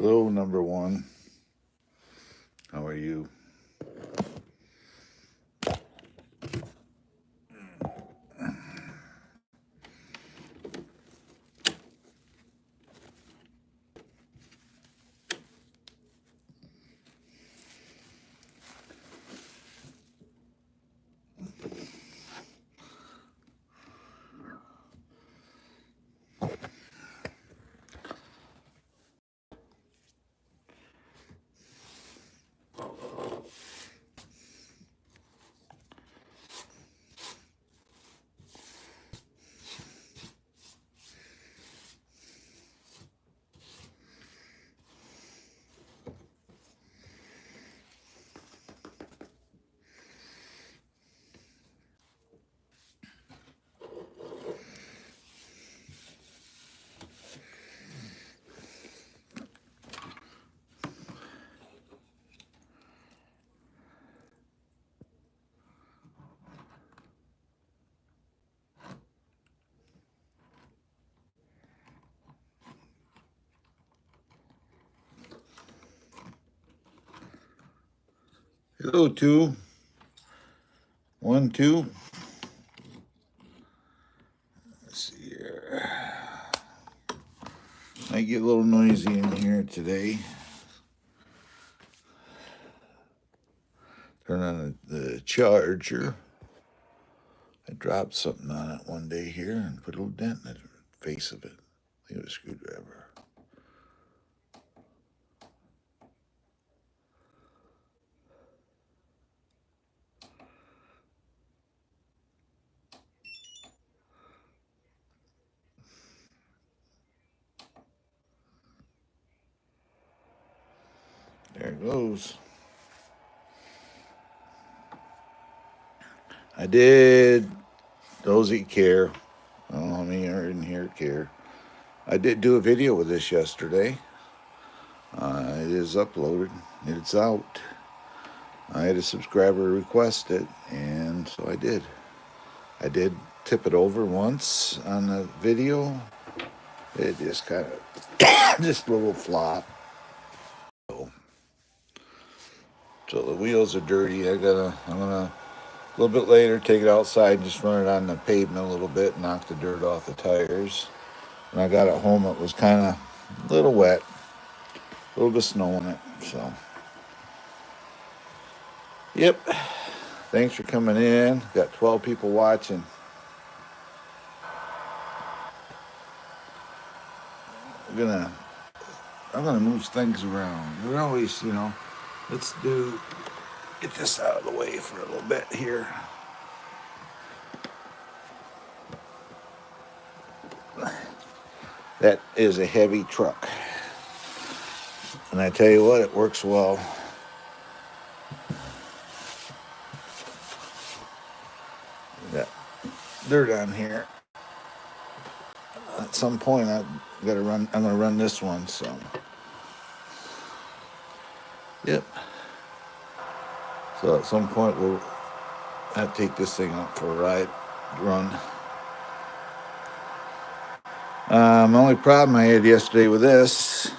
Hello, number one. How are you? Hello, two. 1, 2. Let's see here. Might get a little noisy in here today. Turn on the charger. I dropped something on it one day here and put a little dent in the face of it. I think it was a screwdriver. There it goes. I did, those that care, I don't know how many are in here care. I did do a video with this yesterday. It is uploaded. It's out. I had a subscriber request it, and so I did. I did tip it over once on the video. It just kind of, just a little flop. So the wheels are dirty. I'm gonna, a little bit later, take it outside, just run it on the pavement a little bit, knock the dirt off the tires. When I got it home, it was kind of a little wet, a little bit of snow in it, so. Yep. Thanks for coming in. Got 12 people watching. I'm gonna move things around. We're always, let's get this out of the way for a little bit here. That is a heavy truck. And I tell you what, it works well. Got dirt on here. At some point I'm gonna run this one, so. Yep. So at some point we'll have to take this thing out for a run. The only problem I had yesterday with this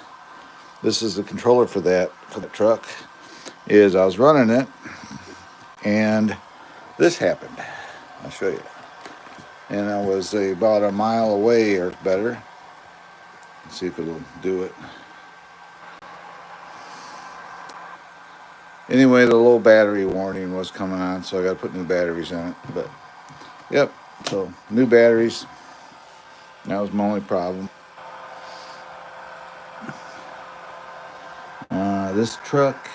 is the controller for that truck, is I was running it and this happened. I'll show you. And I was about a mile away or better. Let's see if it'll do it. Anyway, the low battery warning was coming on, so I got to put new batteries in it. But, yep, so new batteries. That was my only problem. This truck,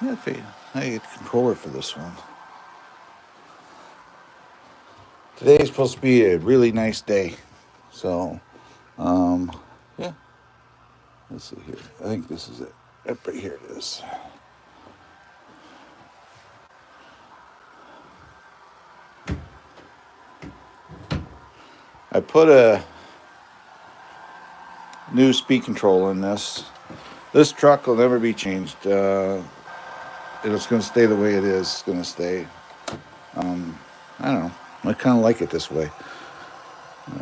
I get the controller for this one. Today is supposed to be a really nice day. So, yeah. Let's see here. I think this is it. Yep, right here it is. I put a new speed control in this. This truck will never be changed. It's going to stay the way it is. It's going to stay. I don't know. I kind of like it this way.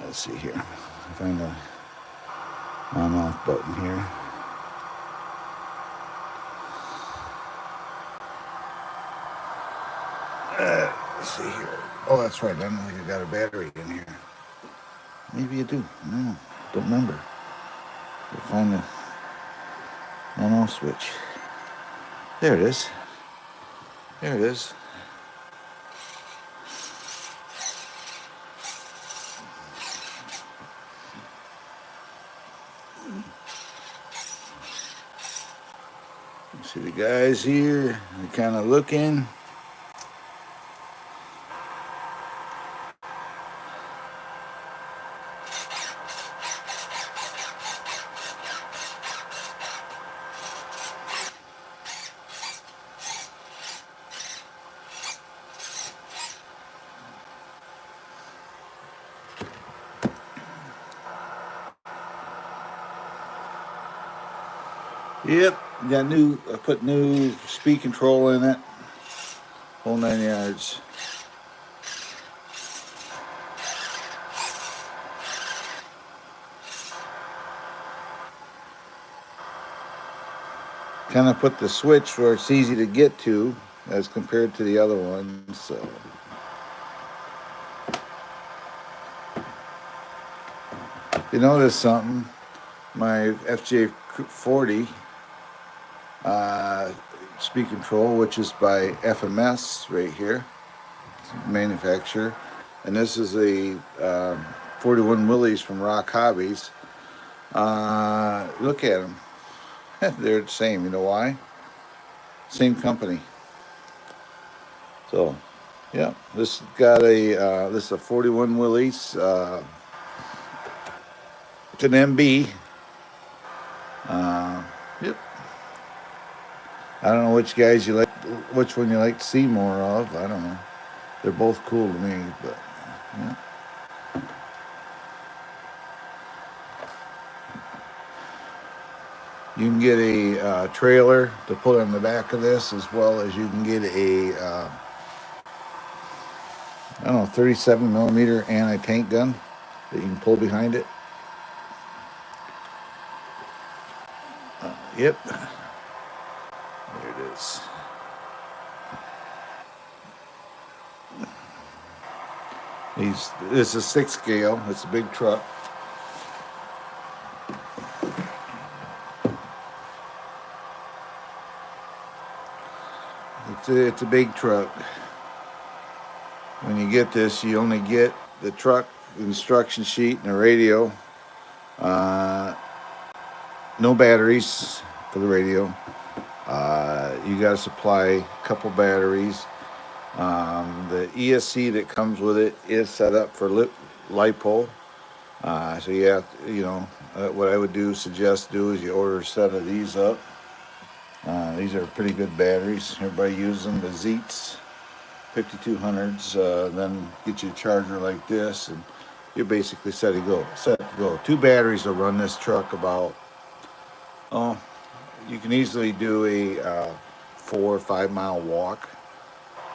Let's see here. on-off button here. Let's see here. Oh, that's right. I don't think I got a battery in here. Maybe you do. No, don't remember. We'll find the on-off switch. There it is. There it is. See the guys here. They're kind of looking. Yep, got new. I put new speed control in it. Whole 9 yards. Kind of put the switch where it's easy to get to as compared to the other ones. So. You notice something? My FJ40 speed control, which is by FMS right here, manufacturer, and this is a 41 Willies from Rock Hobbies. Look at them. They're the same. You know why? Same company. So, yeah, this got a this is a 41 Willies. It's an MB. Yep. I don't know which guys you like, which one you like to see more of. I don't know. They're both cool to me, but yeah. You can get a trailer to put on the back of this, as well as you can get a I don't know, 37 millimeter anti-tank gun that you can pull behind it. Yep. There it is. This is 6 scale. It's a big truck. It's a big truck. When you get this, you only get the truck instruction sheet and a radio. No batteries for the radio. You got to supply a couple batteries. The ESC that comes with it is set up for LiPo. So you have to, what I would suggest is you order a set of these up. These are pretty good batteries. Everybody uses them, the Zeets 5200s. Then get you a charger like this, and you're basically set to go. 2 batteries will run this truck about, you can easily do a 4 or 5 mile walk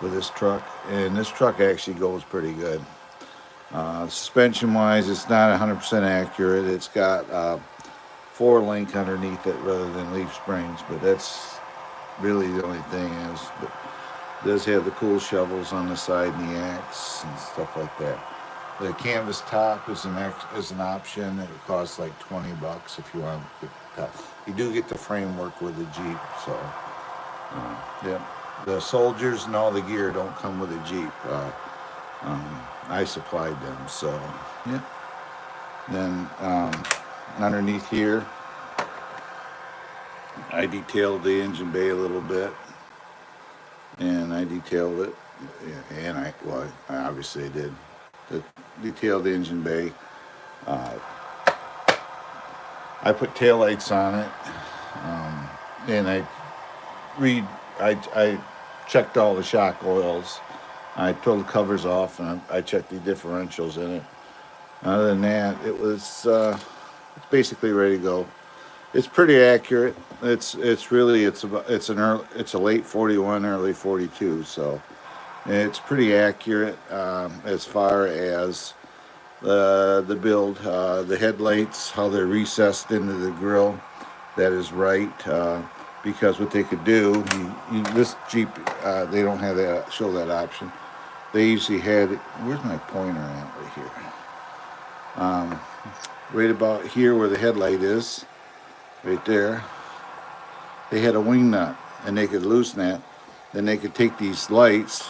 with this truck, and this truck actually goes pretty good. Suspension wise, it's not 100% accurate. It's got 4 link underneath it rather than leaf springs, but that's really the only thing is. But it does have the cool shovels on the side and the axe and stuff like that. The canvas top is an option. It costs like $20 if you want the top. You do get the framework with the Jeep, so yeah. The soldiers and all the gear don't come with a Jeep. I supplied them, so yeah. Then underneath here, I detailed the engine bay a little bit, and I detailed it, and I obviously did. Detailed the engine bay. I put taillights on it, and I checked all the shock oils. I pulled the covers off, and I checked the differentials in it. Other than that, it's basically ready to go. It's pretty accurate. It's a late 41, early 42, so it's pretty accurate as far as the build, the headlights, how they're recessed into the grill. That is right, because what they could do, this Jeep, they don't have that, show that option. They usually had, where's my pointer at right here? Right about here where the headlight is, right there. They had a wing nut, and they could loosen that. Then they could take these lights,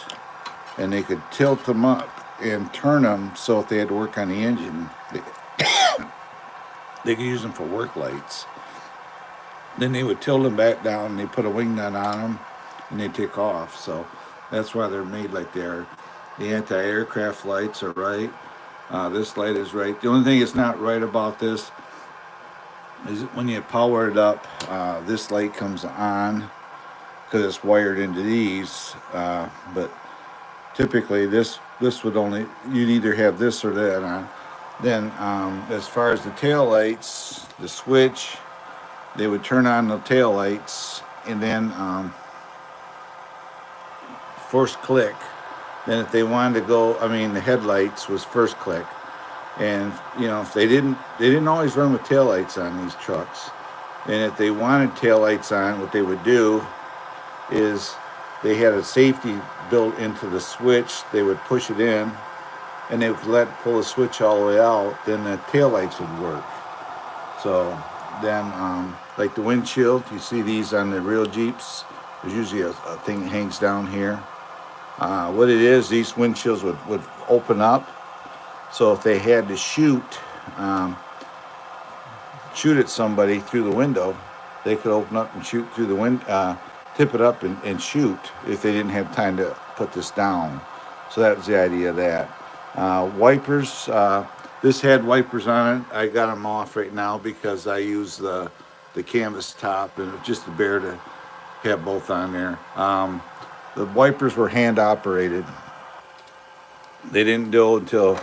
and they could tilt them up and turn them so if they had to work on the engine, they could use them for work lights. Then they would tilt them back down, and they put a wing nut on them, and they take off. So that's why they're made like they are. The anti-aircraft lights are right. This light is right. The only thing that's not right about this is when you power it up, this light comes on because it's wired into these. But typically, this would only, you'd either have this or that on. Then, as far as the tail lights, the switch, they would turn on the tail lights, and then first click. Then if they wanted to go, I mean, the headlights was first click. And if they didn't always run with taillights on these trucks. And if they wanted taillights on, what they would do is they had a safety built into the switch. They would push it in, and they would pull the switch all the way out. Then the taillights would work. So then, like the windshield, you see these on the real Jeeps. There's usually a thing that hangs down here. What it is, these windshields would open up. So if they had to shoot at somebody through the window, they could open up and shoot through the window, tip it up and shoot if they didn't have time to put this down. So that was the idea of that. Wipers, this had wipers on it. I got them off right now because I use the canvas top, and it's just a bear to have both on there. The wipers were hand operated. They didn't do until,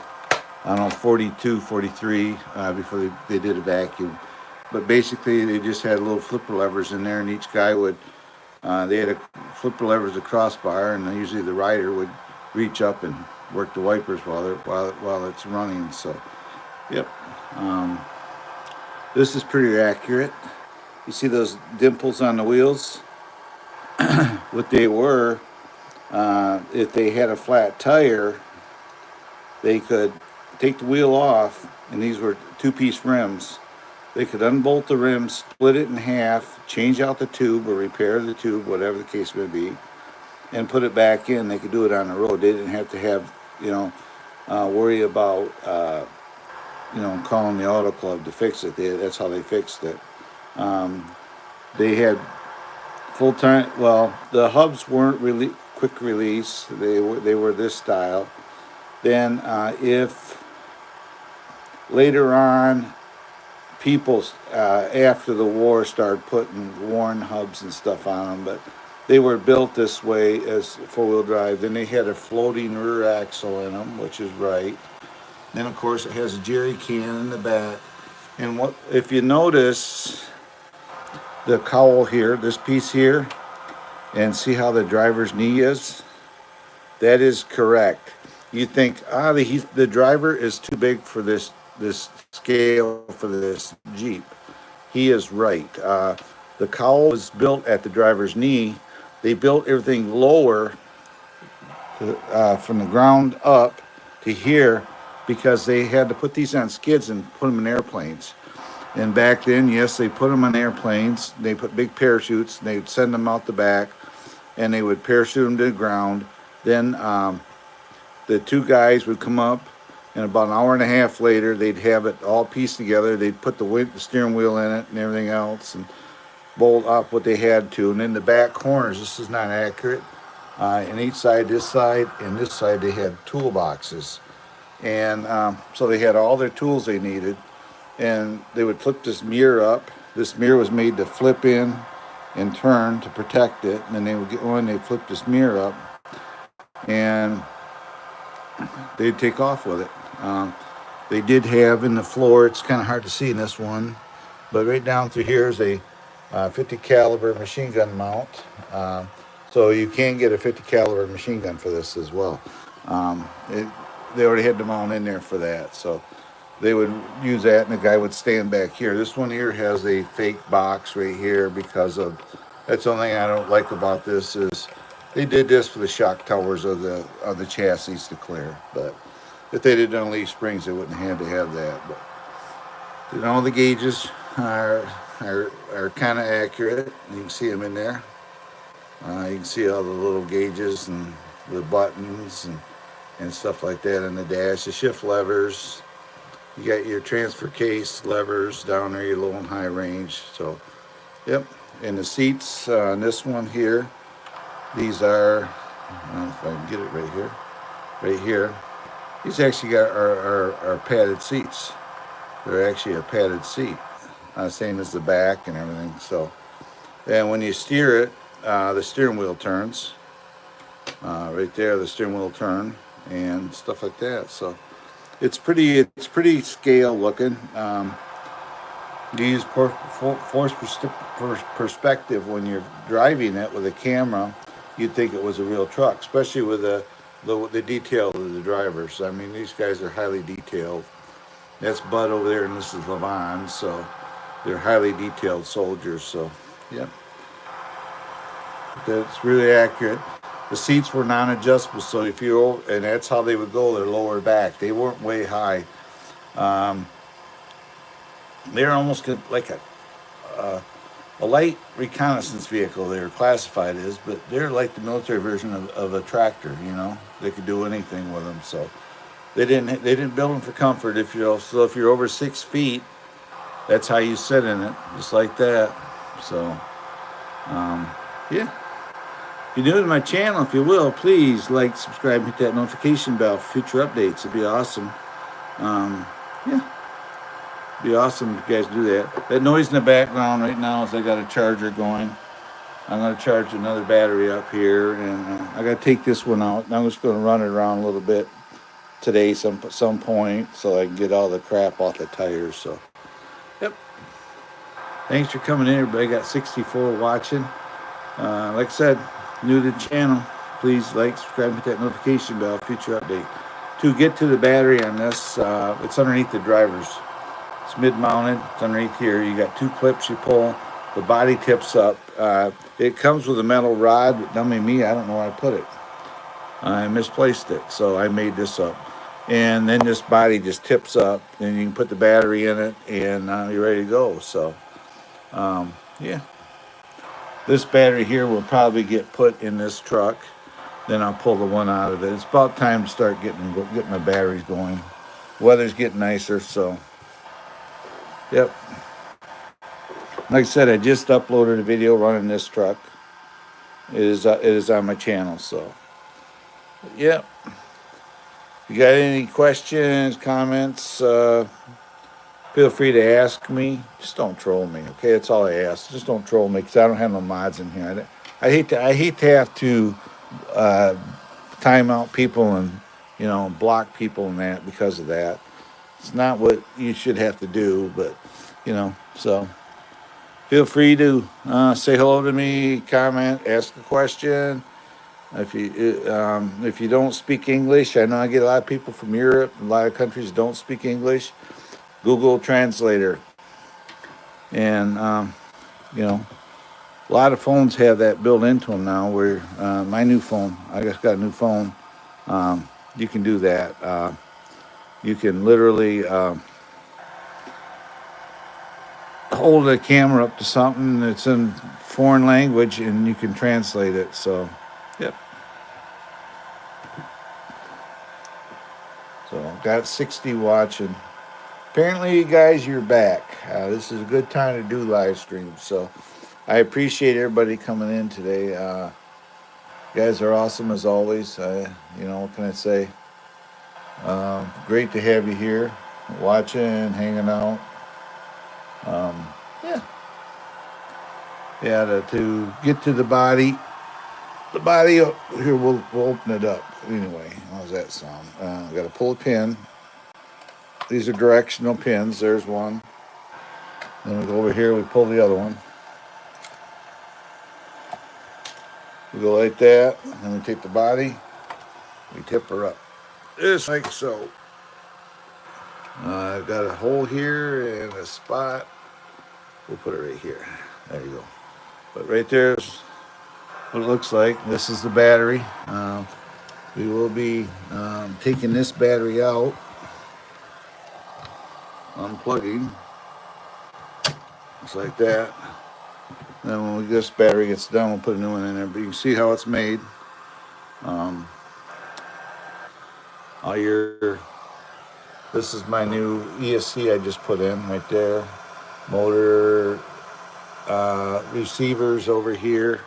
I don't know, 42, 43, before they did a vacuum. But basically, they just had little flipper levers in there, and each guy would, they had a flipper levers, a crossbar, and usually the rider would reach up and work the wipers while it's running. So, yep. This is pretty accurate. You see those dimples on the wheels? What they were, if they had a flat tire, they could take the wheel off, and these were two-piece rims. They could unbolt the rim, split it in half, change out the tube or repair the tube, whatever the case may be, and put it back in. They could do it on the road. They didn't have to have, worry about, calling the auto club to fix it. That's how they fixed it. They had full-time, well, the hubs weren't really quick release. They were this style. Then if later on people after the war started putting worn hubs and stuff on them, but they were built this way as four-wheel drive. Then they had a floating rear axle in them, which is right. Then of course it has a jerry can in the back. And what if you notice the cowl here, this piece here, and see how the driver's knee is? That is correct. You think, the driver is too big for this scale for this Jeep. He is right. The cowl was built at the driver's knee. They built everything lower from the ground up to here because they had to put these on skids and put them in airplanes. And back then, yes, they put them on airplanes. They put big parachutes, and they'd send them out the back, and they would parachute them to the ground. Then the two guys would come up, and about an hour and a half later, they'd have it all pieced together. They'd put the steering wheel in it and everything else, and bolt up what they had to. And in the back corners, this is not accurate. In each side, this side, and this side, they had toolboxes. And so they had all their tools they needed. And they would flip this mirror up. This mirror was made to flip in and turn to protect it. And then they would get one, they'd flip this mirror up, and they'd take off with it. They did have in the floor, it's kind of hard to see in this one, but right down through here is a 50 caliber machine gun mount. So you can get a 50 caliber machine gun for this as well. they already had the mount in there for that. So they would use that, and the guy would stand back here. This one here has a fake box right here because of. That's the only thing I don't like about this is they did this for the shock towers of the chassis to clear. But if they did on leaf springs, they wouldn't have to have that. But all the gauges are kind of accurate. You can see them in there. You can see all the little gauges and the buttons and stuff like that in the dash. The shift levers. You got your transfer case levers down there, your low and high range. So, yep. And the seats on this one here, these are, I don't know if I can get it right here. These actually are padded seats. They're actually a padded seat, same as the back and everything. So, and when you steer it, the steering wheel turns. Right there, the steering wheel will turn and stuff like that. So it's pretty scale looking. You use force perspective when you're driving it with a camera. You'd think it was a real truck, especially with the detail of the drivers. I mean, these guys are highly detailed. That's Bud over there, and this is Levon. So they're highly detailed soldiers. So, yeah, that's really accurate. The seats were non-adjustable, so if you and that's how they would go. They're lower back. They weren't way high. They're almost like a light reconnaissance vehicle. They were classified as, but they're like the military version of a tractor. You know, they could do anything with them. So they didn't build them for comfort. If you're over 6 feet, that's how you sit in it, just like that. So yeah. If you're new to my channel, if you will, please like, subscribe, hit that notification bell for future updates. It'd be awesome. Yeah, it'd be awesome if you guys do that. That noise in the background right now is I got a charger going. I'm going to charge another battery up here, and I got to take this one out. And I'm just going to run it around a little bit today, some point, so I can get all the crap off the tires. So, yep. Thanks for coming in, everybody. Got 64 watching. Like I said, new to the channel, please like, subscribe, hit that notification bell, future update. To get to the battery on this, it's underneath the drivers. It's mid-mounted, it's underneath here. You got 2 clips you pull, the body tips up. It comes with a metal rod, but dummy me, I don't know where I put it. I misplaced it, so I made this up. And then this body just tips up, and you can put the battery in it, and you're ready to go. So, yeah. This battery here will probably get put in this truck. Then I'll pull the one out of it. It's about time to start getting my batteries going. Weather's getting nicer, so yep. Like I said, I just uploaded a video running this truck. It is on my channel, so yep. You got any questions, comments? Feel free to ask me. Just don't troll me, okay? That's all I ask. Just don't troll me, because I don't have no mods in here. I hate to have to time out people and block people and that because of that. It's not what you should have to do, but so feel free to say hello to me, comment, ask a question. If you don't speak English, I know I get a lot of people from Europe, a lot of countries don't speak English. Google Translator, and a lot of phones have that built into them now. Where my new phone, I just got a new phone. You can do that. You can literally hold the camera up to something that's in foreign language, and you can translate it. So, yep. So got 60 watching. Apparently, you guys, you're back. This is a good time to do live streams. So I appreciate everybody coming in today. You guys are awesome as always. What can I say? Great to have you here, watching, hanging out. Yeah. Yeah, to get to the body here, we'll open it up. Anyway, how's that sound? I got to pull a pin. These are directional pins. There's one. Then we go over here, we pull the other one. We go like that, and we take the body, we tip her up. just like so. I've got a hole here and a spot. We'll put it right here. There you go. But right there's what it looks like. This is the battery. We will be taking this battery out, unplugging, just like that. Then when this battery gets done, we'll put a new one in there. But you can see how it's made. Um, all your This is my new ESC I just put in right there. Motor receivers over here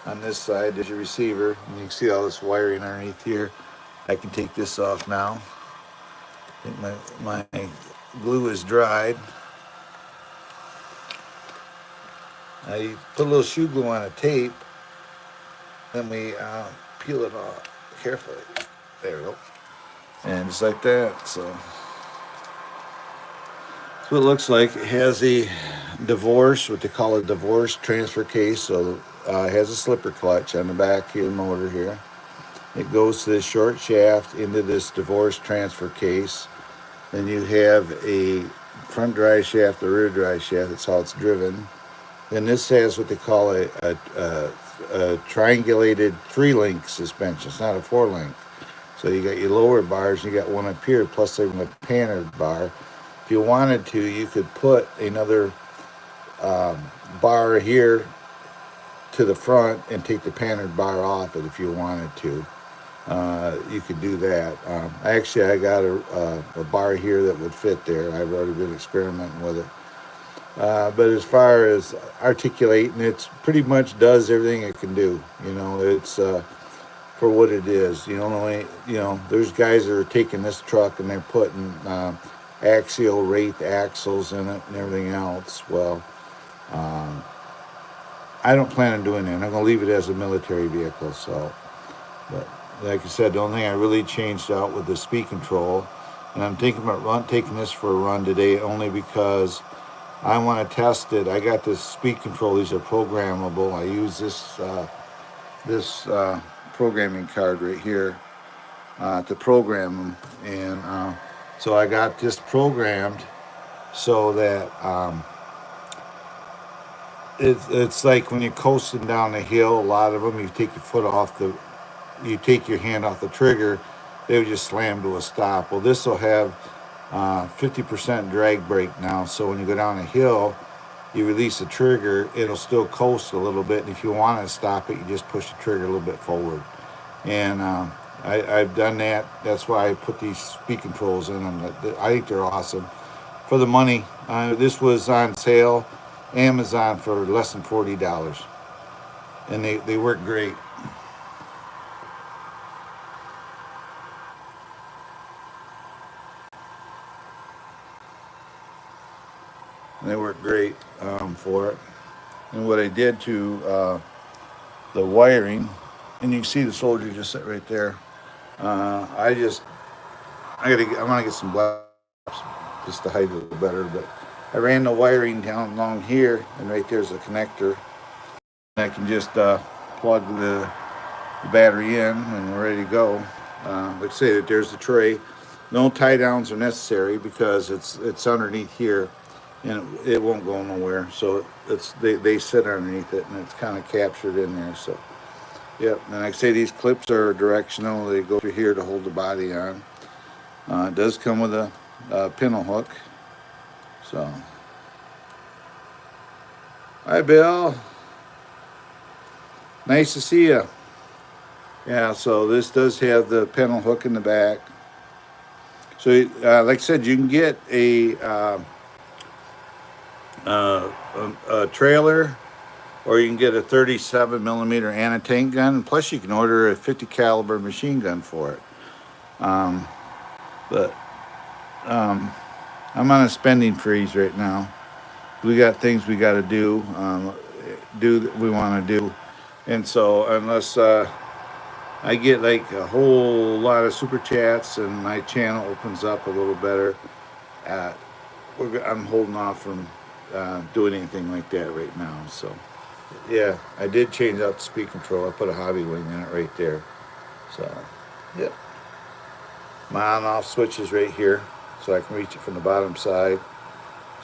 on this side. There's your receiver. And you can see all this wiring underneath here. I can take this off now. I think my glue is dried. I put a little shoe glue on a tape. Then we peel it off carefully. There we go. And just like that. So that's what it looks like. It has a divorce, what they call a divorce transfer case. So it has a slipper clutch on the back here, motor here. It goes to this short shaft into this divorce transfer case. Then you have a front drive shaft, a rear drive shaft. That's how it's driven. Then this has what they call a triangulated 3-link suspension. It's not a 4-link. So you got your lower bars, you got one up here, plus even a pannered bar. If you wanted to, you could put another bar here to the front and take the pannered bar off it if you wanted to. You could do that. Actually, I got a bar here that would fit there. I've already been experimenting with it. But as far as articulating, it pretty much does everything it can do. You know, it's for what it is. There's guys that are taking this truck and they're putting axial rate axles in it and everything else. Well, I don't plan on doing that. I'm going to leave it as a military vehicle. So, but like I said, the only thing I really changed out with the speed control, and I'm thinking about taking this for a run today only because I want to test it. I got this speed control. These are programmable. I use this programming card right here to program them, and so I got this programmed so that it's like when you're coasting down a hill. A lot of them, you take your hand off the trigger, they would just slam to a stop. Well, this will have 50% drag brake now, so when you go down a hill, you release the trigger, it'll still coast a little bit, and if you want to stop it, you just push the trigger a little bit forward. And I've done that. That's why I put these speed controls in them. I think they're awesome. For the money, this was on sale, Amazon, for less than $40, and they work great. And they work great for it. And what I did to the wiring, and you can see the soldier just sit right there. I want to get some black just to hide it a little better, but I ran the wiring down along here, and right there's a connector. And I can just plug the battery in, and we're ready to go. Like I say, that there's the tray. No tie downs are necessary because it's underneath here, and it won't go nowhere. So they sit underneath it, and it's kind of captured in there. So, yep. And like I say, these clips are directional. They go through here to hold the body on. It does come with a pintle hook. So, hi, Bill. Nice to see you. Yeah. So this does have the pintle hook in the back. So, like I said, you can get a trailer, or you can get a 37 millimeter anti-tank gun. Plus, you can order a 50 caliber machine gun for it. But I'm on a spending freeze right now. We got things we got to do that we want to do, and so unless I get like a whole lot of super chats and my channel opens up a little better, I'm holding off from doing anything like that right now. So, yeah, I did change out the speed control. I put a hobby wing in it right there. So, yeah. my on-off switch is right here, so I can reach it from the bottom side,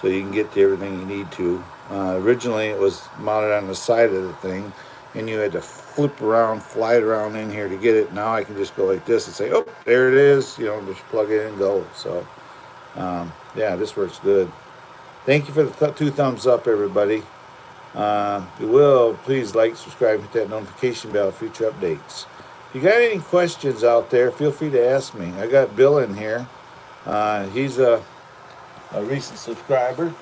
so you can get to everything you need to. Originally, it was mounted on the side of the thing, and you had to flip around, fly it around in here to get it. Now I can just go like this and say, "Oh, there it is." You know, just plug it in and go. So, yeah, this works good. Thank you for the two thumbs up, everybody. If you will, please like, subscribe, hit that notification bell for future updates. If you got any questions out there, feel free to ask me. I got Bill in here. He's a recent subscriber,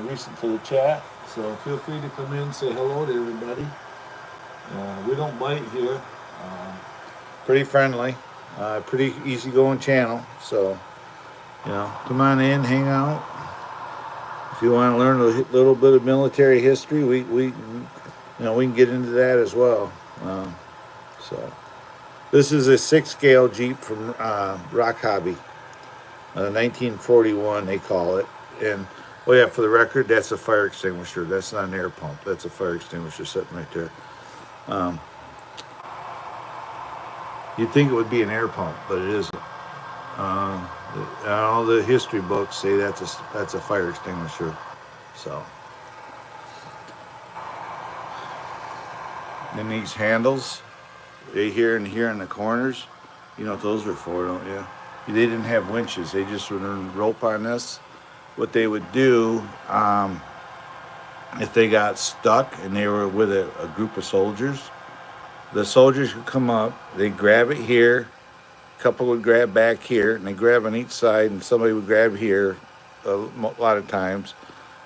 recent to the chat. So feel free to come in and say hello to everybody. We don't bite here. Pretty friendly, pretty easygoing channel. So, come on in, hang out. If you want to learn a little bit of military history, we can get into that as well. So, this is a 6-scale Jeep from Rock Hobby, 1941 they call it. And oh yeah, for the record, that's a fire extinguisher. That's not an air pump. That's a fire extinguisher sitting right there. You'd think it would be an air pump, but it isn't. All the history books say that's a fire extinguisher. So, then these handles, right here and here in the corners, you know what those are for, don't you? They didn't have winches. They just would run rope on this. What they would do, if they got stuck and they were with a group of soldiers, the soldiers would come up, they'd grab it here, a couple would grab back here, and they grab on each side, and somebody would grab here a lot of times.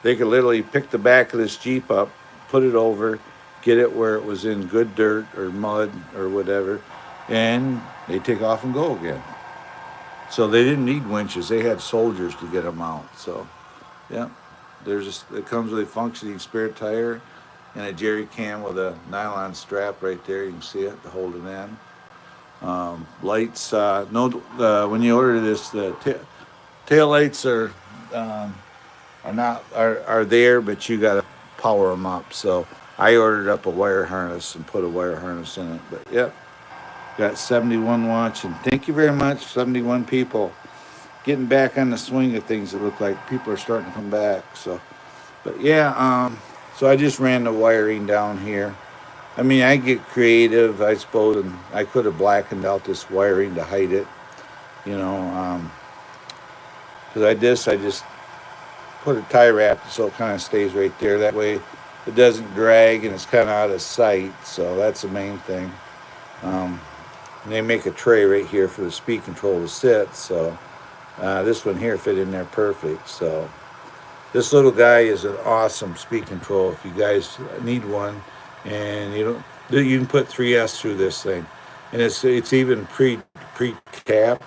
They could literally pick the back of this Jeep up, put it over, get it where it was in good dirt or mud or whatever, and they take off and go again. So they didn't need winches. They had soldiers to get them out. So, yeah, it comes with a functioning spare tire and a jerry can with a nylon strap right there. You can see it to hold it in. Lights. When you order this, the tail lights are there, but you got to power them up. So I ordered up a wire harness and put a wire harness in it. But yeah. Got 71 watching. Thank you very much, 71 people. Getting back on the swing of things. It look like people are starting to come back. So, but yeah, so I just ran the wiring down here. I mean, I get creative, I suppose, and I could have blackened out this wiring to hide it, because I just put a tie wrap so it kind of stays right there. That way it doesn't drag and it's kind of out of sight. So that's the main thing. And they make a tray right here for the speed control to sit. So this one here fit in there perfect. So this little guy is an awesome speed control. If you guys need one, and you can put 3S through this thing, and it's even pre-capped,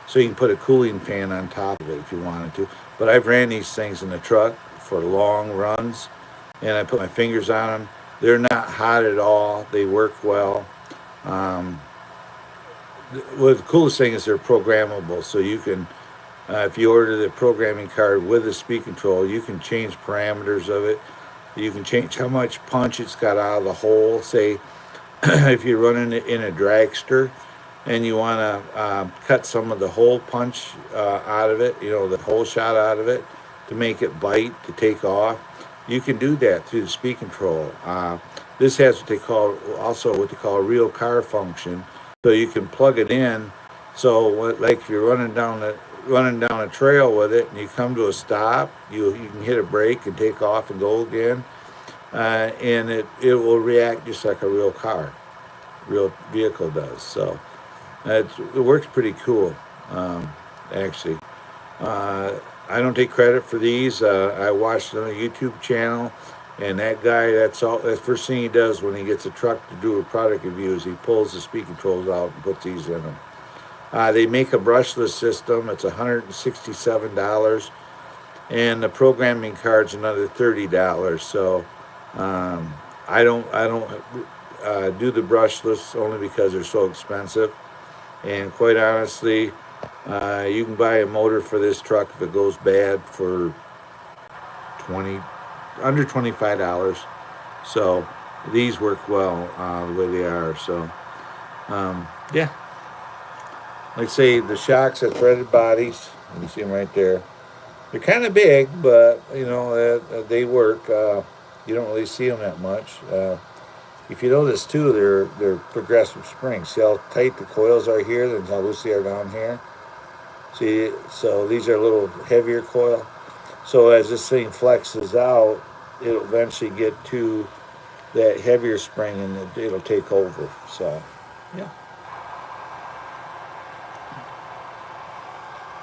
so you can put a cooling fan on top of it if you wanted to. But I've ran these things in the truck for long runs, and I put my fingers on them. They're not hot at all. They work well. The coolest thing is they're programmable, so you can, if you order the programming card with the speed control, you can change parameters of it. You can change how much punch it's got out of the hole. Say, if you're running it in a dragster and you want to cut some of the hole punch out of it, the hole shot out of it to make it bite, to take off, you can do that through the speed control. This has what they call a real car function. So you can plug it in. So like if you're running down a trail with it and you come to a stop, you can hit a brake and take off and go again, and it will react just like a real car, real vehicle does. So it works pretty cool, actually. I don't take credit for these. I watched on a YouTube channel. And that guy, that's the first thing he does when he gets a truck to do a product review is he pulls the speed controls out and puts these in them. They make a brushless system. It's $167, and the programming card's another $30. So I don't do the brushless only because they're so expensive. And quite honestly, you can buy a motor for this truck if it goes bad for under $25. So these work well the way they are. So yeah. Like say the shocks are threaded bodies. You can see them right there. They're kind of big, but you know they work. You don't really see them that much. If you notice too, they're progressive springs. See how tight the coils are here, and how loose they are down here. See, so these are a little heavier coil. So as this thing flexes out, it'll eventually get to that heavier spring, and it'll take over. So, yeah,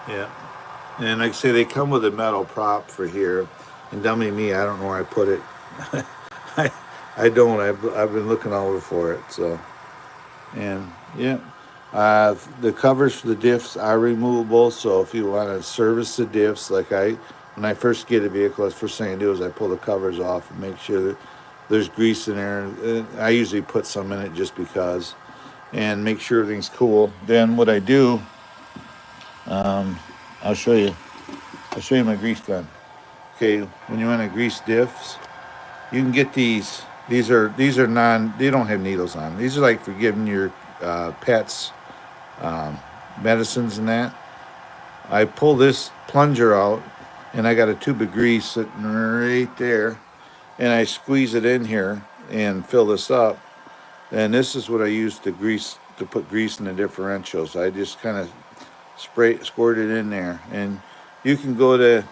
yeah. And like I say, they come with a metal prop for here. And dummy me, I don't know where I put it. I, I don't. I've been looking all over for it. So, and yeah, the covers for the diffs are removable. So if you want to service the diffs, like when I first get a vehicle, the first thing I do is I pull the covers off and make sure that there's grease in there. I usually put some in it just because, and make sure everything's cool. Then what I do, um, I'll show you. I'll show you my grease gun. Okay, when you want to grease diffs, you can get these. These are non. They don't have needles on them. These are like for giving your pets um, medicines and that. I pull this plunger out, and I got a tube of grease sitting right there, and I squeeze it in here and fill this up. And this is what I use to put grease in the differentials. I just kind of squirt it in there, and you can go to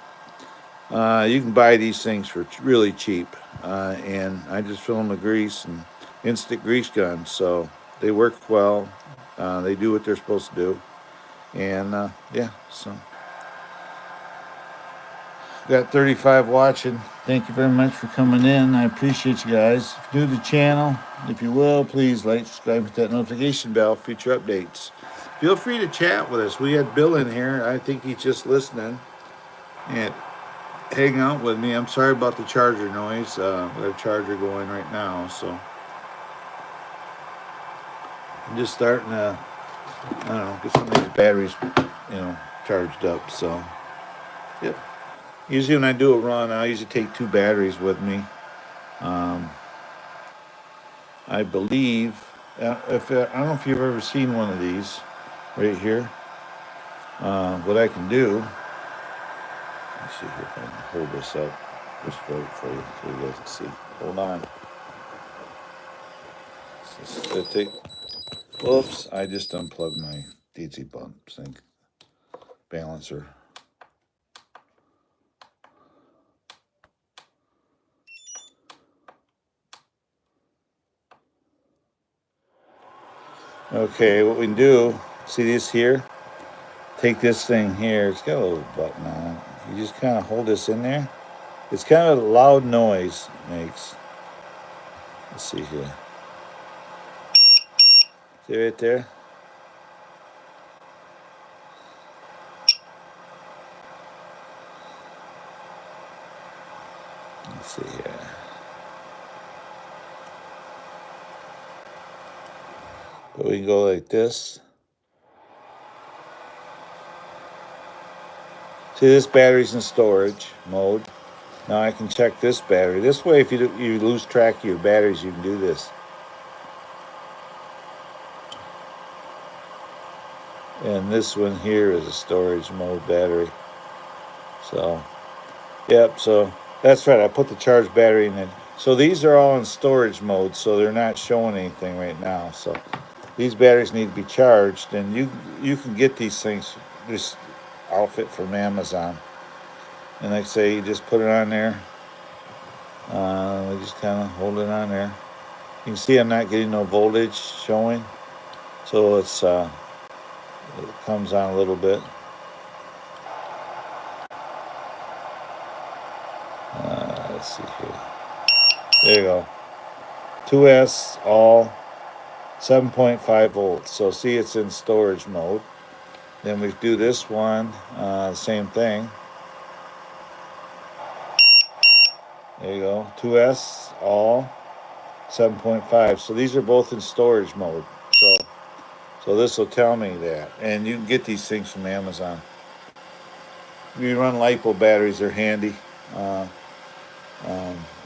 you can buy these things for really cheap, and I just fill them with grease and instant grease gun. So they work well. They do what they're supposed to do, and yeah. So got 35 watching. Thank you very much for coming in. I appreciate you guys. New to the channel, if you will, please like, subscribe, hit that notification bell for future updates. Feel free to chat with us. We had Bill in here. I think he's just listening and hang out with me. I'm sorry about the charger noise. We have a charger going right now, so I'm just starting to, I don't know, get some of these batteries, charged up. So, yep. Usually when I do a run, I usually take 2 batteries with me. Um, I believe, if I don't know if you've ever seen one of these right here. What I can do, let's see here if I can hold this up just right for you so you guys can see. Hold on. Whoops, I just unplugged my DC bump sync balancer. Okay, what we can do, see this here? Take this thing here, it's got a little button on it. You just kind of hold this in there. It's kind of a loud noise it makes. Let's see here. See right there? Let's see here. But we can go like this. See, this battery's in storage mode. Now I can check this battery. This way, if you lose track of your batteries, you can do this. And this one here is a storage mode battery. So, yep, so that's right. I put the charged battery in it. So these are all in storage mode, so they're not showing anything right now. So these batteries need to be charged, and you can get these things, this outfit from Amazon. And like I say, you just put it on there. We just kind of hold it on there. You can see I'm not getting no voltage showing, so it comes on a little bit. Let's see here. There you go. 2S all 7.5 volts. So see, it's in storage mode. Then we do this one, same thing. There you go. 2S all 7.5. So these are both in storage mode. So this will tell me that. And you can get these things from Amazon. If you run LiPo batteries, they're handy.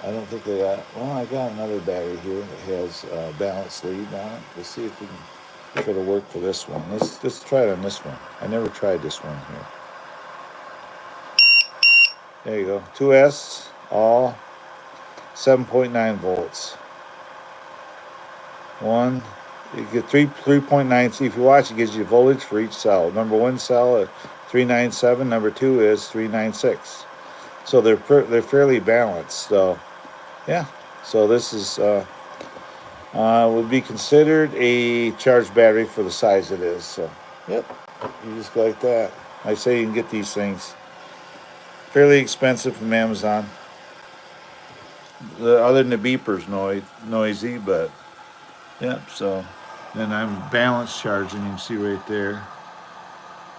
I don't think they got, well, I got another battery here that has a balance lead on it. Let's see if we can If it'll work for this one. Let's try it on this one. I never tried this one here. There you go. 2S, all 7.9 volts. One, you get 3.9. See, if you watch, it gives you voltage for each cell. Number one cell at 397. Number two is 396. So they're fairly balanced. So yeah. So this is would be considered a charged battery for the size it is. So yep, you just go like that. I say you can get these things fairly expensive from Amazon. Other than the beepers noisy, but yep. So then I'm balance charging. You can see right there.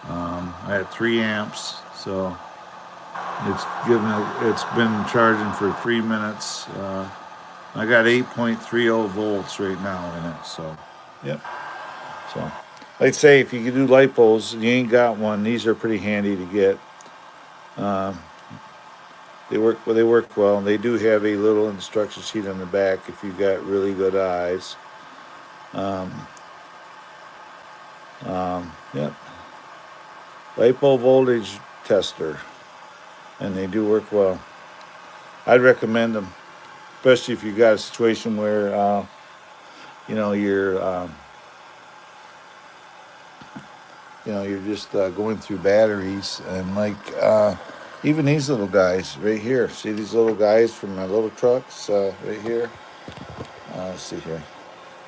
I had 3 amps, so it's been charging for 3 minutes. I got 8.30 volts right now in it. So yep. So like I say, if you can do lipos and you ain't got one, these are pretty handy to get. They work well. They work well, and they do have a little instruction sheet on the back if you got really good eyes. Um, yep. Lipo voltage tester, and they do work well. I'd recommend them, especially if you got a situation where you're just going through batteries, and like even these little guys right here. See these little guys from my little trucks right here. Let's see here.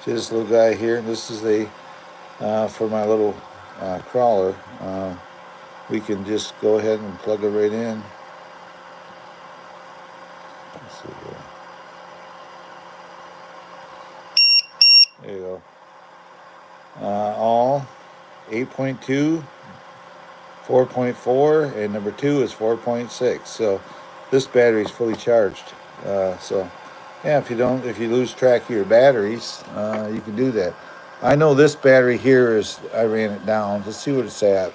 See this little guy here. This is for my little crawler. We can just go ahead and plug it right in. Let's see here. There you go. All 8.2, 4.4, and number 2 is 4.6. So this battery is fully charged. So yeah, if you lose track of your batteries, you can do that. I know this battery here I ran it down. Let's see what it's at.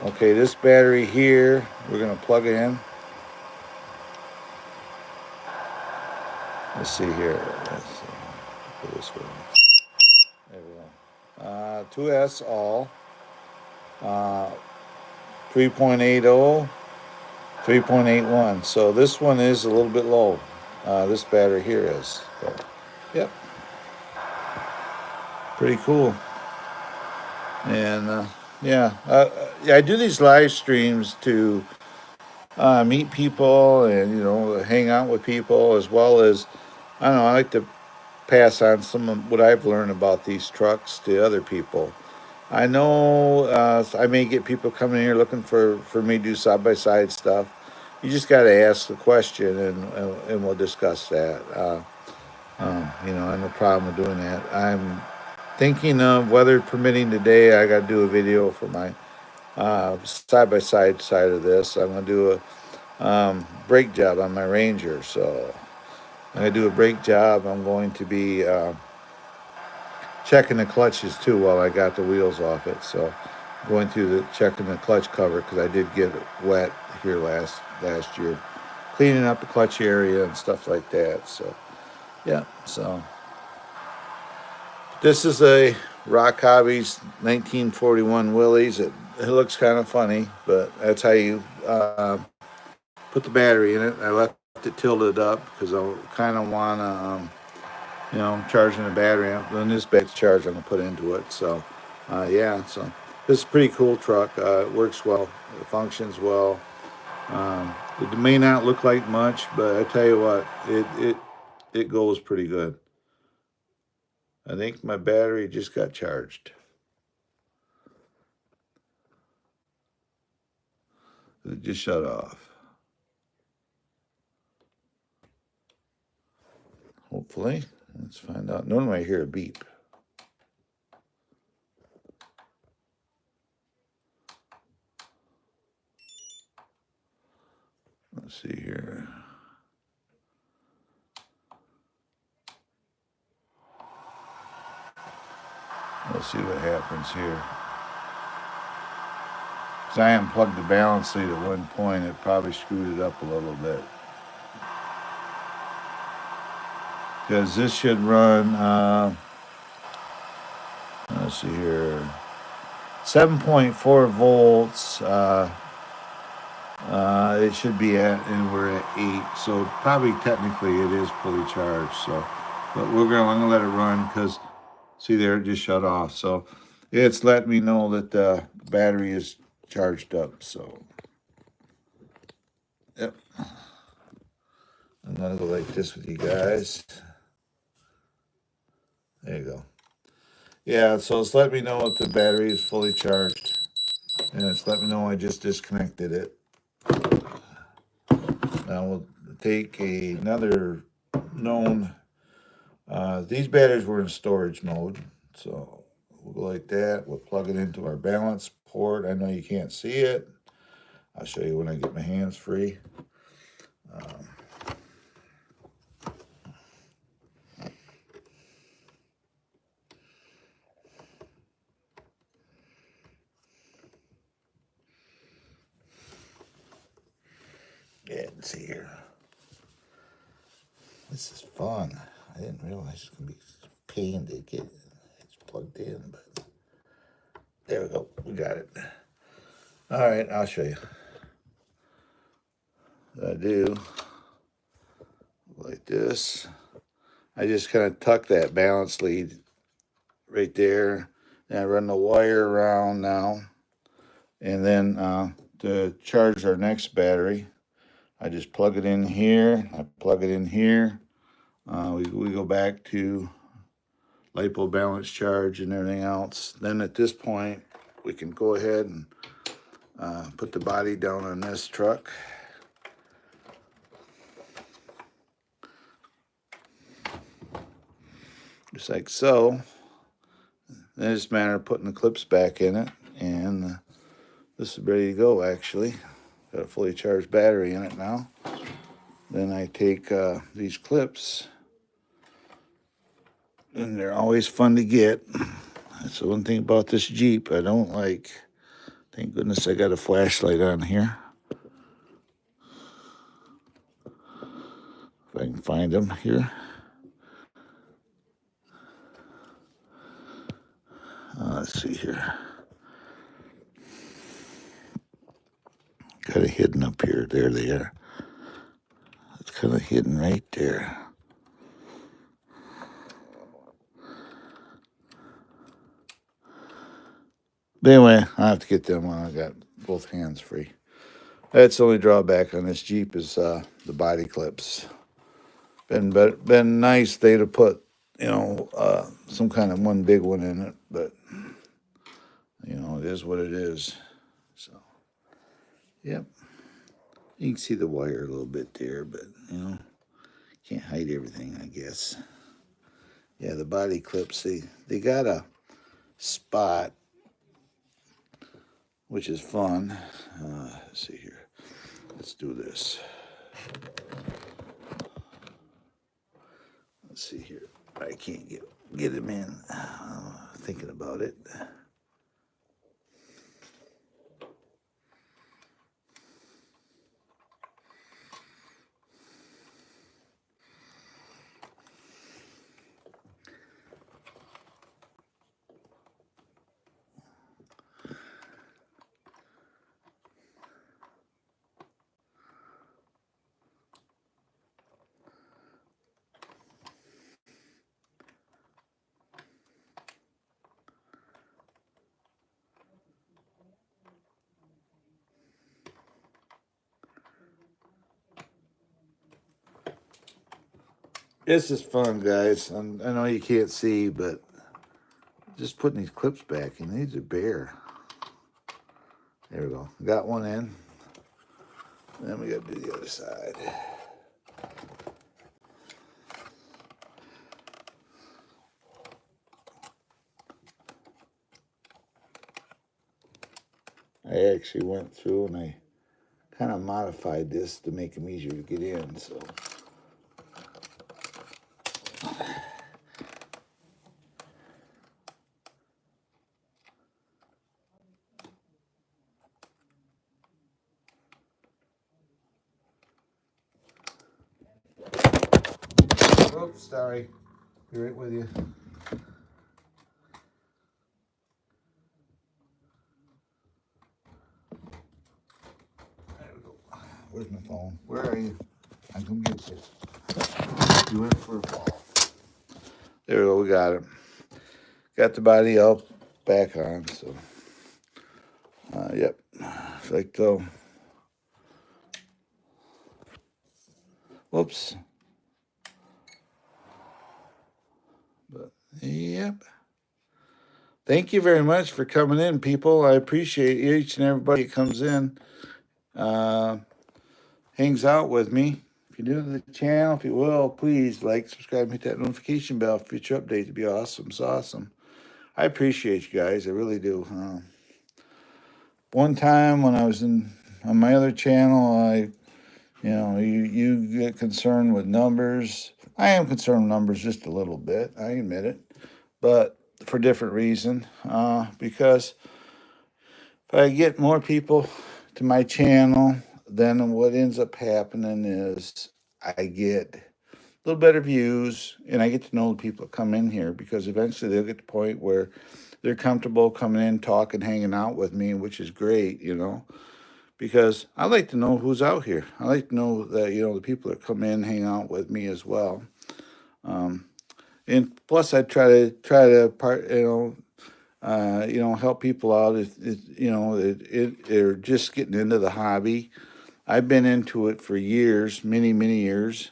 Okay, this battery here, we're gonna plug it in. Let's see here. Let's see. Put this way. There we go. 2S all. 3.80, 3.81. So this one is a little bit low. This battery here is. But, yep. Pretty cool. And yeah, I do these live streams to meet people and hang out with people, as well as I don't know. I like to pass on some of what I've learned about these trucks to other people. I know I may get people coming here looking for me to do side by side stuff. You just got to ask the question, and we'll discuss that. I have no problem with doing that. I'm thinking of, weather permitting today, I got to do a video for my side by side of this. I'm going to do a brake job on my Ranger. So I'm going to do a brake job. I'm going to be checking the clutches too while I got the wheels off it. So going through checking the clutch cover, because I did get it wet here last year, cleaning up the clutch area and stuff like that. So yeah, so this is a Rock Hobbies 1941 Willys. It looks kind of funny, but that's how you put the battery in it. I left it tilted up because I kind of want to charging the battery up. Then this battery's charged, I'm going to put into it. So, yeah, so this is a pretty cool truck. It works well. It functions well. It may not look like much, but I tell you what, it goes pretty good. I think my battery just got charged. It just shut off. Hopefully. Let's find out. Normally I hear a beep. Let's see here. Let's see what happens here. Because I unplugged the balance lead at one point, it probably screwed it up a little bit. Because this should run, let's see here, 7.4 volts. It should be at, and we're at 8. So probably technically it is fully charged. So, but I'm gonna let it run because see there, it just shut off. So it's letting me know that the battery is charged up. So yep, I'm gonna go like this with you guys. There you go. Yeah, so it's letting me know that the battery is fully charged, and it's letting me know I just disconnected it. Now we'll take another known. These batteries were in storage mode, so we'll go like that. We'll plug it into our balance port. I know you can't see it. I'll show you when I get my hands free. Yeah, let's see here. This is fun. I didn't realize it's going to be a pain to get it plugged in, but there we go. We got it. All right, I'll show you. What I do like this. I just kind of tuck that balance lead right there. And I run the wire around now. And then to charge our next battery, I just plug it in here. I plug it in here. We go back to LiPo balance charge and everything else. Then at this point, we can go ahead and put the body down on this truck. Just like so. Then it's a matter of putting the clips back in it. And this is ready to go, actually. Got a fully charged battery in it now. Then I take these clips, and they're always fun to get. That's the one thing about this Jeep I don't like. Thank goodness I got a flashlight on here. If I can find them here. Let's see here. Kind of hidden up here. There they are. It's kind of hidden right there. But anyway, I have to get them when I got both hands free. That's the only drawback on this Jeep is the body clips. Been nice they to put, some kind of one big one in it, but it is what it is. So, yep. You can see the wire a little bit there, but can't hide everything, I guess. Yeah, the body clips, they got a spot, which is fun. Let's see here. Let's do this. Let's see here. I can't get him in. Thinking about it. This is fun, guys. I know you can't see, but just putting these clips back in, these are bare. There we go. Got one in. Then we got to do the other side. I actually went through and I kind of modified this to make them easier to get in. So. Oops, sorry. Be right with you. phone. Where are you? I come get you. You went for a fall. There we go. We got it. Got the body up back on. So, yep. It's like so. Whoops. But yep. Thank you very much for coming in, people. I appreciate each and everybody that comes in, hangs out with me. If you're new to the channel, if you will, please like, subscribe, hit that notification bell for future updates. It'd be awesome. It's awesome. I appreciate you guys. I really do. One time when I was on my other channel, you get concerned with numbers. I am concerned with numbers just a little bit. I admit it, but for different reason. Because if I get more people to my channel, then what ends up happening is I get a little better views, and I get to know the people that come in here, because eventually they'll get to the point where they're comfortable coming in, talking, hanging out with me, which is great, because I like to know who's out here. I like to know that, the people that come in, hang out with me as well. And plus I try to help people out if they're just getting into the hobby. I've been into it for years, many, many years.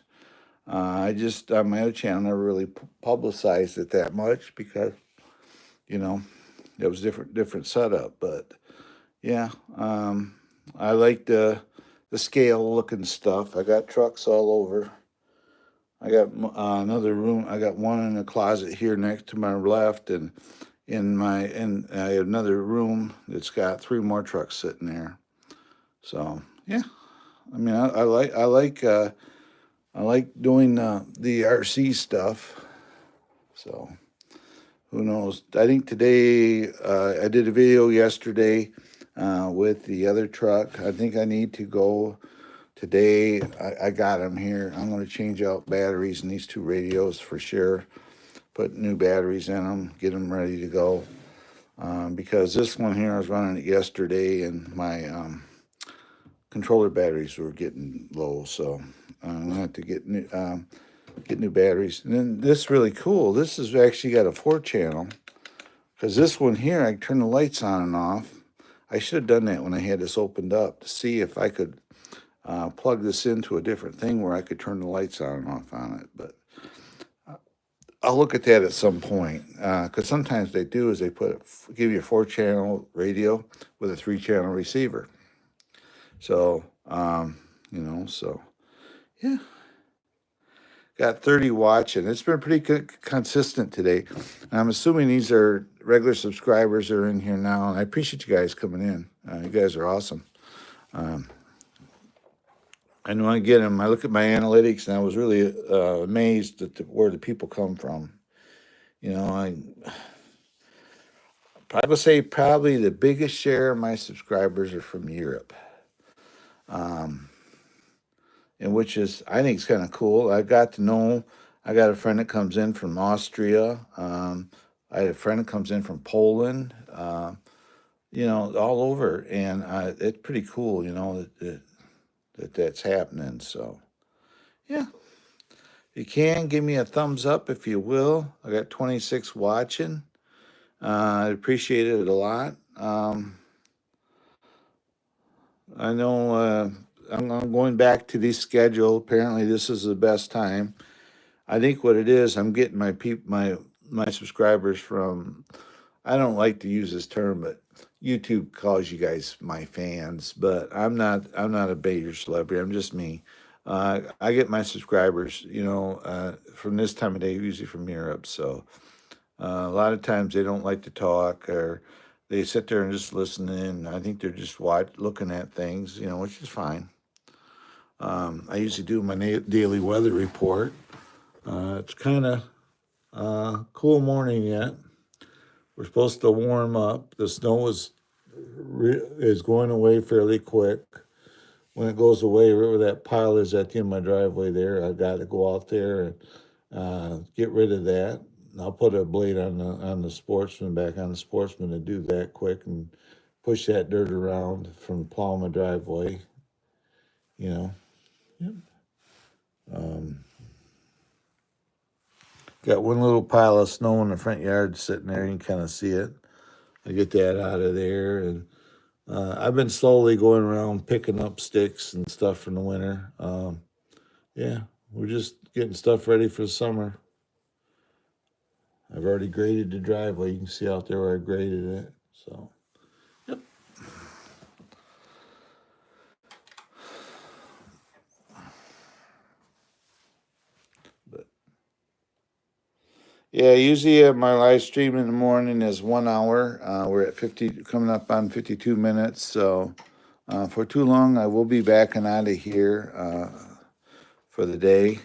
I just, on my other channel, never really publicized it that much because, it was different setup. But yeah, I like the scale looking stuff. I got trucks all over. I got another room. I got one in a closet here next to my left, and I have another room that's got 3 more trucks sitting there. So yeah, I mean, I like doing the RC stuff. So who knows? I think today I did a video yesterday with the other truck. I think I need to go today. I got them here. I'm going to change out batteries in these 2 radios for sure. Put new batteries in them, get them ready to go. Because this one here, I was running it yesterday, and my controller batteries were getting low, so I'm gonna have to get new batteries. And then this is really cool. This has actually got a 4-channel, because this one here, I can turn the lights on and off. I should have done that when I had this opened up to see if I could plug this into a different thing where I could turn the lights on and off on it. But I'll look at that at some point, because sometimes they do is they give you a 4-channel radio with a 3-channel receiver. So, so yeah, got 30 watching. It's been pretty consistent today. And I'm assuming these are regular subscribers that are in here now, and I appreciate you guys coming in. You guys are awesome. I know I get them. I look at my analytics, and I was really amazed at where the people come from. I would say probably the biggest share of my subscribers are from Europe, and which is, I think, it's kind of cool. I got a friend that comes in from Austria. I had a friend that comes in from Poland. All over, and it's pretty cool. That's happening. So yeah. If you can, give me a thumbs up if you will. I got 26 watching. I appreciate it a lot. I know I'm going back to the schedule. Apparently, this is the best time. I think what it is, I'm getting my subscribers from, I don't like to use this term, but YouTube calls you guys my fans. But I'm not a major celebrity. I'm just me. I get my subscribers, from this time of day, usually from Europe. So a lot of times they don't like to talk, or they sit there and just listen in. I think they're just looking at things, which is fine. I usually do my daily weather report. It's kind of cool morning yet. We're supposed to warm up. The snow is going away fairly quick. When it goes away, wherever that pile is at the end of my driveway there, I've got to go out there and get rid of that. And I'll put a blade on the Sportsman, back on the Sportsman, to do that quick and push that dirt around from plowing my driveway, Yep. Got one little pile of snow in the front yard sitting there. You can kind of see it. I get that out of there, and I've been slowly going around picking up sticks and stuff from the winter. Yeah, we're just getting stuff ready for the summer. I've already graded the driveway. You can see out there where I graded it. So, yep. But yeah, usually my live stream in the morning is 1 hour. We're at 50, coming up on 52 minutes. So, for too long, I will be backing out of here for the day.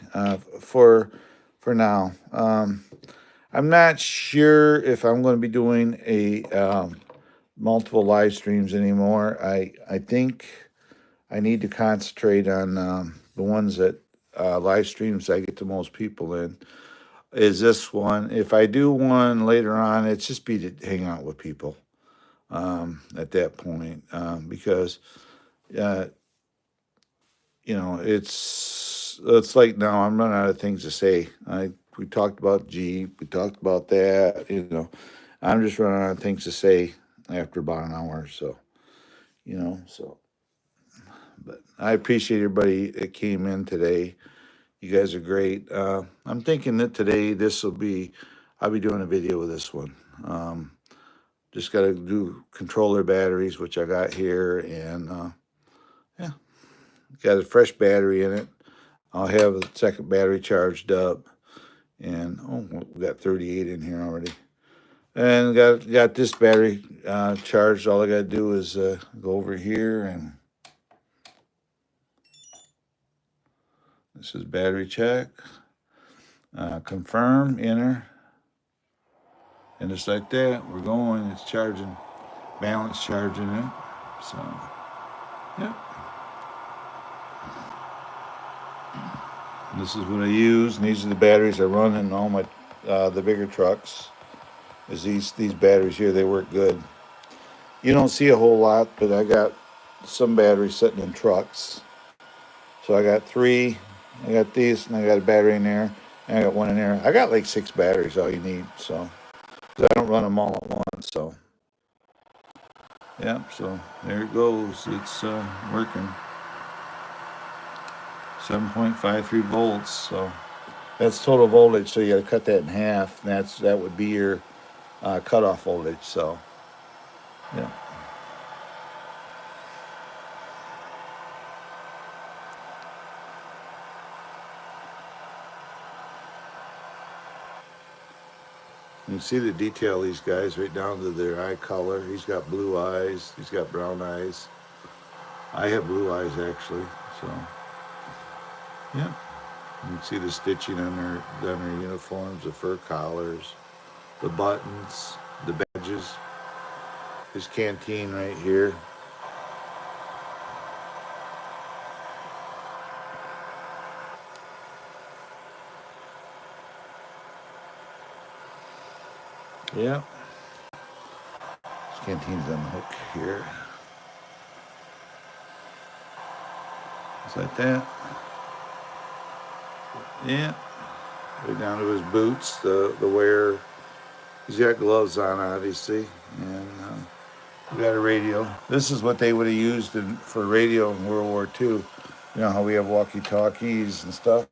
For now, I'm not sure if I'm going to be doing a multiple live streams anymore. I think I need to concentrate on the ones that live streams I get the most people in. Is this one? If I do one later on, it's just be to hang out with people at that point because uh, it's like now I'm running out of things to say. We talked about Jeep, we talked about that. I'm just running out of things to say after about an hour. So so. But I appreciate everybody that came in today. You guys are great. I'm thinking that today I'll be doing a video with this one. Just got to do controller batteries, which I got here, and yeah, got a fresh battery in it. I'll have the second battery charged up, and we got 38 in here already. And got this battery charged. All I got to do is go over here, and this is battery check. Confirm, enter, and just like that, we're going. It's charging, balance charging it. So, yep. This is what I use, and these are the batteries I run in all my the bigger trucks. Is these batteries here? They work good. You don't see a whole lot, but I got some batteries sitting in trucks. So I got three. I got these, and I got a battery in there, and I got one in there. I got like 6 batteries, all you need. So, 'cause I don't run them all at once. So, yeah. So there it goes. It's working. 7.53 volts. So that's total voltage. So you got to cut that in half. And that would be your cutoff voltage. So, yeah. You can see the detail of these guys right down to their eye color. He's got blue eyes. He's got brown eyes. I have blue eyes actually. So, yeah. You can see the stitching on their uniforms, the fur collars, the buttons, the badges. His canteen right here. Yeah. His canteen's on the hook here. Just like that. Yeah. Right down to his boots, the wear. He's got gloves on, obviously, and we got a radio. This is what they would have used for radio in World War II. You know how we have walkie-talkies and stuff?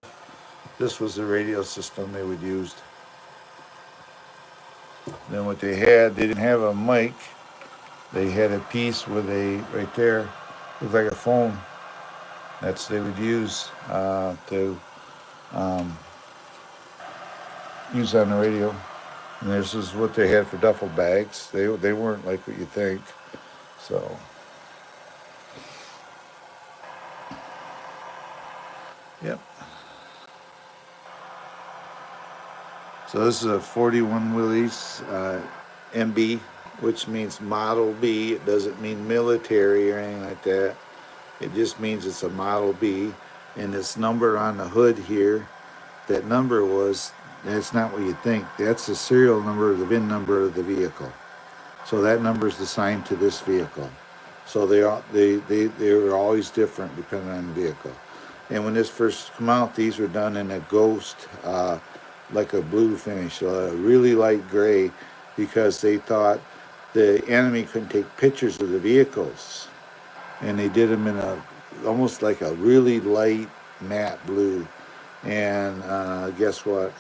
This was the radio system they would use. Then what they didn't have a mic. They had a piece with right there, looked like a phone. They would use to use on the radio. And this is what they had for duffel bags. They weren't like what you think. So, yep. So this is a 41 Willys MB, which means Model B. It doesn't mean military or anything like that. It just means it's a Model B. And this number on the hood here, that's not what you think. That's the serial number, the VIN number of the vehicle. So that number is assigned to this vehicle. So they are always different depending on the vehicle. And when this first come out, these were done in a ghost, like a blue finish, really light gray, because they thought the enemy couldn't take pictures of the vehicles, and they did them in a almost like a really light matte blue. And guess what?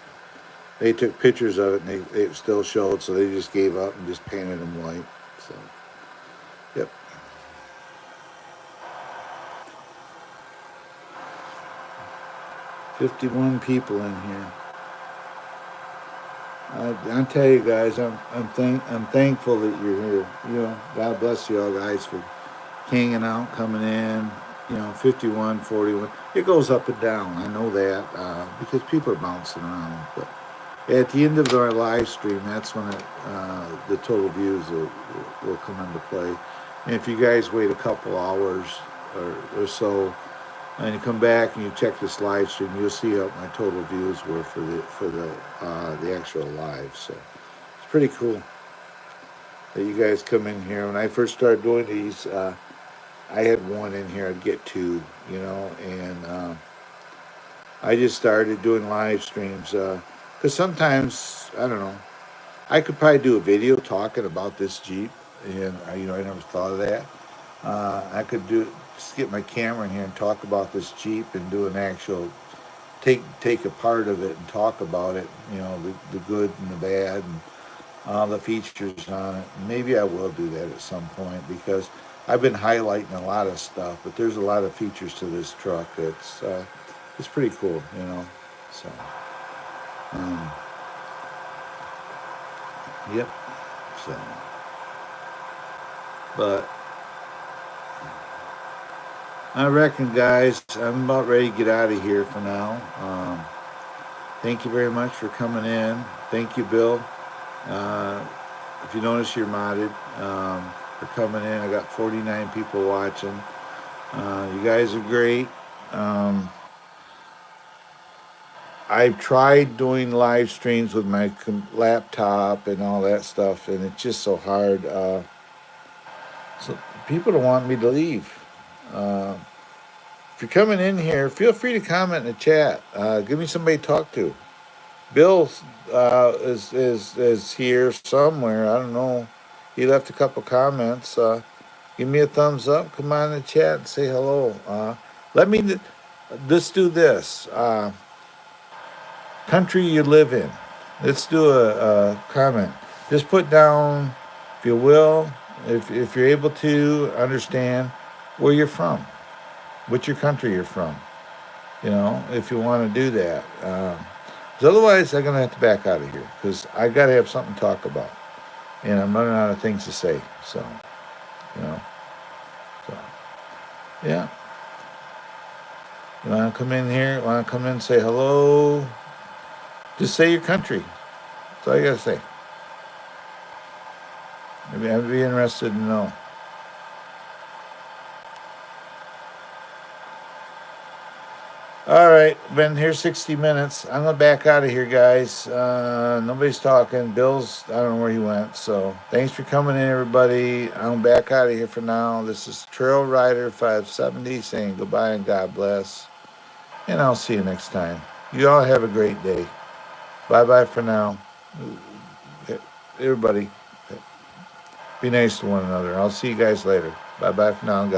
They took pictures of it, and it still showed, so they just gave up and just painted them white. So, yep. 51 people in here. I tell you guys, I'm thankful that you're here. You know, God bless you all guys for hanging out, coming in. You know, 51, 41. It goes up and down. I know that because people are bouncing around. But at the end of our live stream, that's when the total views will come into play. And if you guys wait a couple hours or so, and you come back and you check this live stream, you'll see what my total views were for the actual live. So it's pretty cool that you guys come in here. When I first started doing these, I had one in here. I'd get two, you know, and I just started doing live streams because sometimes I don't know. I could probably do a video talking about this Jeep, and you know I never thought of that. I could just get my camera in here and talk about this Jeep and do an actual take a part of it and talk about it. You know, the good and the bad and all the features on it. Maybe I will do that at some point because I've been highlighting a lot of stuff, but there's a lot of features to this truck. It's pretty cool, you know. So, um, yep. So, but I reckon, guys, I'm about ready to get out of here for now. Thank you very much for coming in. Thank you, Bill. If you notice, you're modded for coming in. I got 49 people watching. You guys are great. I've tried doing live streams with my laptop and all that stuff, and it's just so hard. So people don't want me to leave. If you're coming in here, feel free to comment in the chat. Give me somebody to talk to. Bill is here somewhere. I don't know. He left a couple comments. Give me a thumbs up. Come on in the chat and say hello. Let's do this. Country you live in. Let's do a comment. Just put down, if you will, if you're able to understand where you're from, what your country you're from. You know, if you want to do that. 'Cause otherwise, I'm going to have to back out of here because I got to have something to talk about. And I'm running out of things to say. So, you know. So, yeah. You want to come in here? Want to come in and say hello? Just say your country. That's all you got to say. I'd be interested to know. All right, been here 60 minutes. I'm going to back out of here, guys. Nobody's talking. Bill's, I don't know where he went. So thanks for coming in, everybody. I'm back out of here for now. This is Trail Rider 570 saying goodbye and God bless. And I'll see you next time. You all have a great day. Bye-bye for now. Everybody, be nice to one another. I'll see you guys later. Bye-bye for now. God